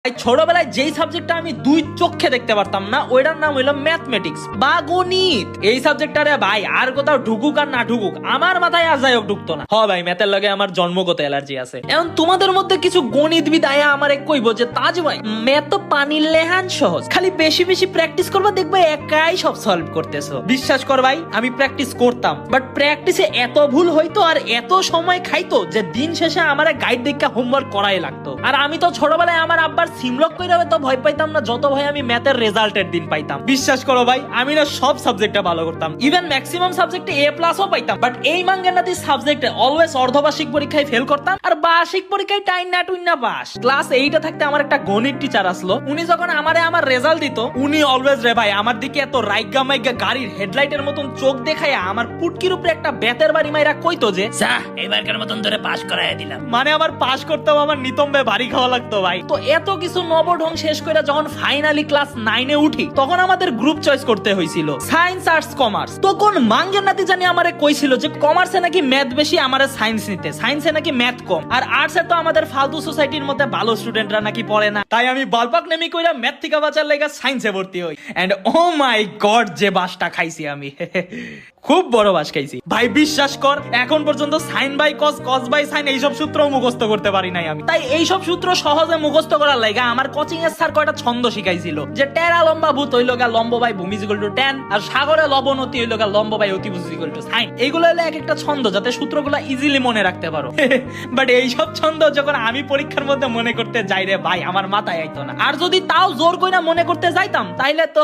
ছোটবেলায় যেই সাবজেক্টটা আমি দুই চোখে দেখতে পারতাম না ওইটার নাম হইলো ম্যাথমেটিক্স বা গণিত। এই সাবজেক্টটারে ভাই আর কোথাও ঢুকুক আর না ঢুকুক আমার মাথায় আর যাই হোক ঢুকতো না। ভাই ম্যাথের লগে আমার জন্মগত অ্যালার্জি আছে। এখন তোমাদের মধ্যে কিছু গণিতবিদ আয়া আমারে কইব যে তাজ ভাই ম্যাথ তো পানির লেহান সহজ, খালি বেশি বেশি প্র্যাকটিস করবা দেখবে একাই সব সলভ করতেছো। বিশ্বাস কর ভাই আমি প্র্যাকটিস করতাম, বাট প্র্যাকটিসে এত ভুল হইতো আর এত সময় খাইতো যে দিন শেষে আমারে গাইড দেখে হোমওয়ার্ক করাই লাগতো। আর আমি তো ছোটবেলায় আমার আব্বার সিমলক কইরা তো ভয় পাইতাম না যত ভয় আমি ম্যাথের রেজাল্টের দিন পাইতাম। বিশ্বাস করো ভাই আমি না সব সাবজেক্টে ভালো করতাম, ইভেন ম্যাক্সিমাম সাবজেক্টে A+ও পাইতাম, বাট এই মাঙ্গানাতি সাবজেক্টে অলওয়েজ অর্ধবার্ষিক পরীক্ষায় ফেল করতাম আর বার্ষিক পরীক্ষায় টাইম না টুইন না পাস। ক্লাস 8 থাকতে আমার একটা গণিত টিচার আসলো, উনি যখন আমারে আমার রেজাল্ট দিত উনি অলওয়েজ রে ভাই আমার দিকে এত রাইগা মাইগা গাড়ির হেডলাইটের মতন চোখ দেখায়া আমার পুটকির উপরে একটা বেতের বাড়ি মাইরা কইতো যে যা এবারকার মতন ধরে পাস করায় দিলাম। মানে আমার পাস করতেও আমার নিতম্বে ভারী খাওয়া লাগতো ভাই। তো এত কিছু নবঢং শেষ করে যখন ফাইনালি ক্লাস 9 উঠি তখন আমাদের গ্রুপ চয়েস করতে হয়েছিল সায়েন্স আর্টস কমার্স। তখন মাঙ্গের নাতি জানি আমারে কইছিল যে কমার্সে নাকি ম্যাথ বেশি, আমারে সায়েন্স নিতে, সায়েন্সে নাকি ম্যাথ কম, আর আর্টসে তো আমাদের ফালতু সোসাইটির মধ্যে ভালো স্টুডেন্টরা নাকি পড়ে না। তাই আমি বালপাক নেমি কইরা ম্যাথ থেকে বাঁচার লাগা সায়েন্সে ভর্তি হই। এন্ড ও মাই গড যে বাসটা খাইছি আমি খুব বড় বাস খাইছি ভাই। বিশ্বাস কর এখন পর্যন্ত sine by cos, cos by sine এইসব সূত্র মুখস্থ করতে পারি নাই আমি। তাই এইসব সূত্র সহজে মুখস্থ করার লাগা আমার কোচিং এর স্যার কয়টা ছন্দ শিখাইছিল যে টেরা লম্বা ভূত হইল গা লম্ব বাই ভূমি ইকুয়াল টু tan, আর সাগরে লবণ অতি হইল গা লম্ব বাই অতিভুজ ইকুয়াল টু sin। এইগুলো হলো এক একটা ছন্দ যাতে সূত্রগুলো ইজিলি মনে রাখতে পারো। বাট এইসব ছন্দ যখন আমি পরীক্ষার মধ্যে মনে করতে যাই রে ভাই আমার মাথায় আইতো না। আর যদি তাও জোর কইরা মনে করতে যাইতাম তাইলে তো